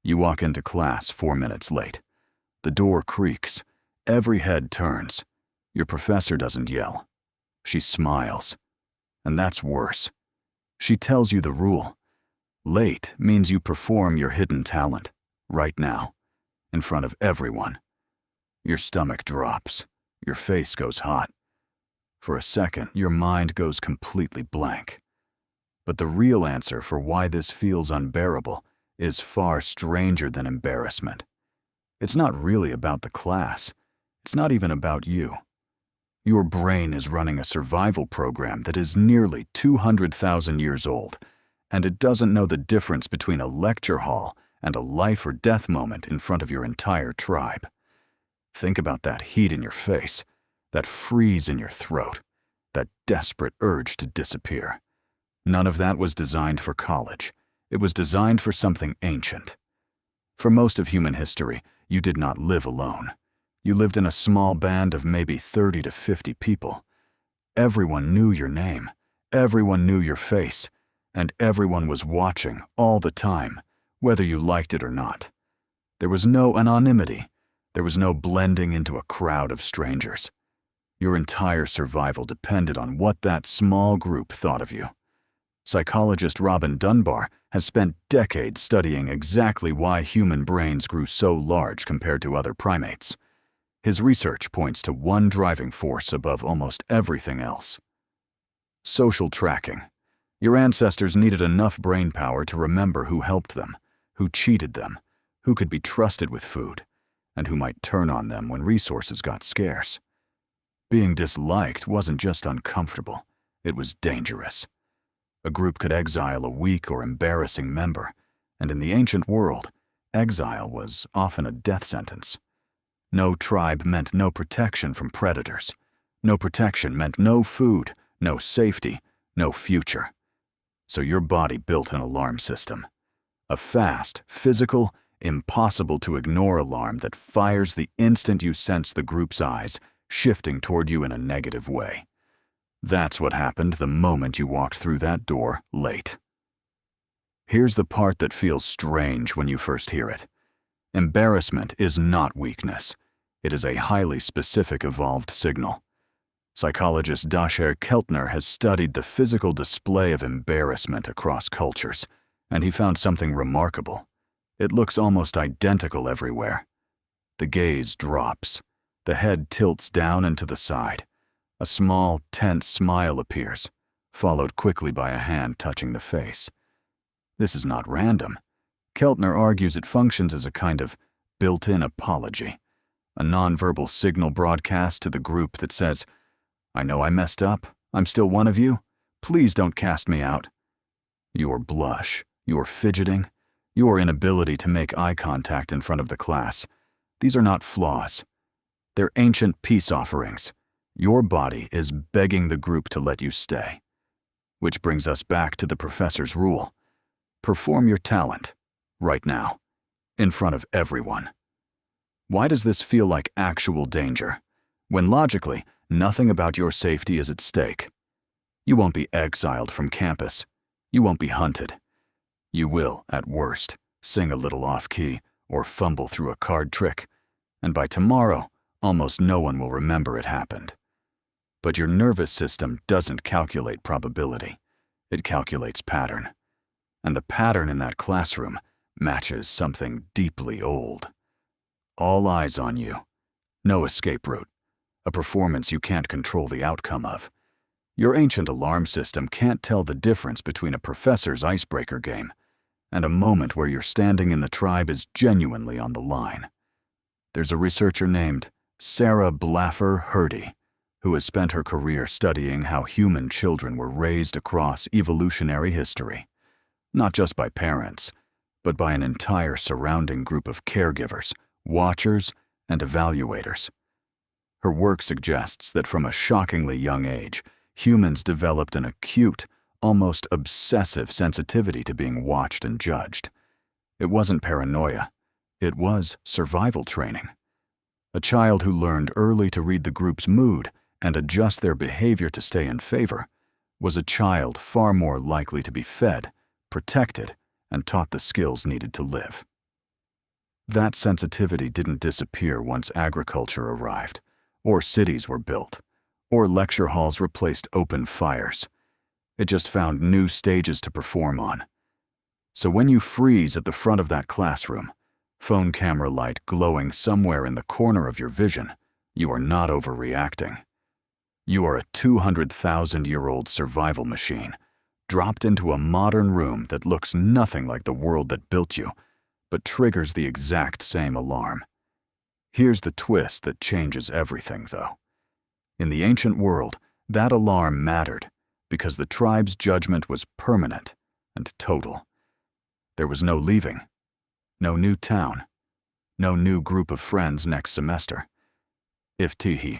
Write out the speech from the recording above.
You walk into class 4 minutes late. The door creaks. Every head turns. Your professor doesn't yell. She smiles. And that's worse. She tells you the rule. Late means you perform your hidden talent, right now, in front of everyone. Your stomach drops. Your face goes hot. For a second, your mind goes completely blank. But the real answer for why this feels unbearable is far stranger than embarrassment. It's not really about the class. It's not even about you. Your brain is running a survival program that is nearly 200,000 years old, and it doesn't know the difference between a lecture hall and a life or death moment in front of your entire tribe. Think about that heat in your face, that freeze in your throat, that desperate urge to disappear. None of that was designed for college. It was designed for something ancient. For most of human history, you did not live alone. You lived in a small band of maybe 30 to 50 people. Everyone knew your name. Everyone knew your face. And everyone was watching all the time, whether you liked it or not. There was no anonymity. There was no blending into a crowd of strangers. Your entire survival depended on what that small group thought of you. Psychologist Robin Dunbar has spent decades studying exactly why human brains grew so large compared to other primates. His research points to one driving force above almost everything else: social tracking. Your ancestors needed enough brain power to remember who helped them, who cheated them, who could be trusted with food, and who might turn on them when resources got scarce. Being disliked wasn't just uncomfortable, it was dangerous. A group could exile a weak or embarrassing member, and in the ancient world, exile was often a death sentence. No tribe meant no protection from predators. No protection meant no food, no safety, no future. So your body built an alarm system. A fast, physical, impossible-to-ignore alarm that fires the instant you sense the group's eyes shifting toward you in a negative way. That's what happened the moment you walked through that door late. Here's the part that feels strange when you first hear it. Embarrassment is not weakness. It is a highly specific evolved signal. Psychologist Dacher Keltner has studied the physical display of embarrassment across cultures, and he found something remarkable. It looks almost identical everywhere. The gaze drops. The head tilts down and to the side. A small, tense smile appears, followed quickly by a hand touching the face. This is not random. Keltner argues it functions as a kind of built-in apology, a nonverbal signal broadcast to the group that says, "I know I messed up. I'm still one of you. Please don't cast me out." Your blush, your fidgeting, your inability to make eye contact in front of the class, these are not flaws. They're ancient peace offerings. Your body is begging the group to let you stay. Which brings us back to the professor's rule. Perform your talent, right now, in front of everyone. Why does this feel like actual danger, when logically, nothing about your safety is at stake? You won't be exiled from campus. You won't be hunted. You will, at worst, sing a little off-key or fumble through a card trick, and by tomorrow, almost no one will remember it happened. But your nervous system doesn't calculate probability. It calculates pattern. And the pattern in that classroom matches something deeply old. All eyes on you. No escape route. A performance you can't control the outcome of. Your ancient alarm system can't tell the difference between a professor's icebreaker game and a moment where your standing in the tribe is genuinely on the line. There's a researcher named Sarah Blaffer Hrdy, who has spent her career studying how human children were raised across evolutionary history, not just by parents, but by an entire surrounding group of caregivers, watchers, and evaluators. Her work suggests that from a shockingly young age, humans developed an acute, almost obsessive sensitivity to being watched and judged. It wasn't paranoia. It was survival training. A child who learned early to read the group's mood and adjust their behavior to stay in favor was a child far more likely to be fed, protected, and taught the skills needed to live. That sensitivity didn't disappear once agriculture arrived, or cities were built, or lecture halls replaced open fires. It just found new stages to perform on. So when you freeze at the front of that classroom, phone camera light glowing somewhere in the corner of your vision, you are not overreacting. You are a 200,000-year-old survival machine, dropped into a modern room that looks nothing like the world that built you, but triggers the exact same alarm. Here's the twist that changes everything, though. In the ancient world, that alarm mattered because the tribe's judgment was permanent and total. There was no leaving, no new town, no new group of friends next semester. If Tihi